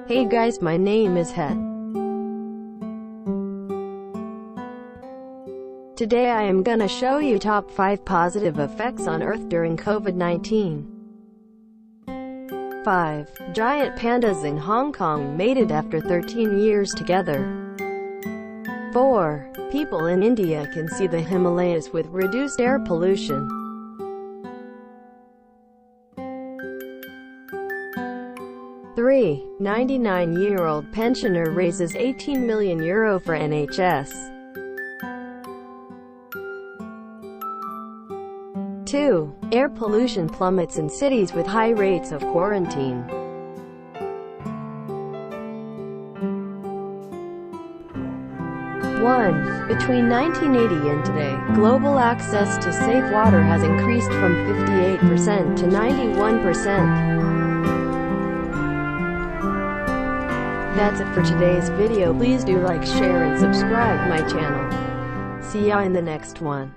Hey guys, my name is Het. Today I am gonna show you top 5 positive effects on Earth during COVID-19. 5. Giant pandas in Hong Kong mated after 13 years together. 4. People in India can see the Himalayas with reduced air pollution. 3. 99-year-old pensioner raises €18 million for NHS. 2. Air pollution plummets in cities with high rates of quarantine. 1. Between 1980 and today, global access to safe water has increased from 58% to 91%. That's it for today's video. Please do like, share and subscribe my channel. See ya in the next one.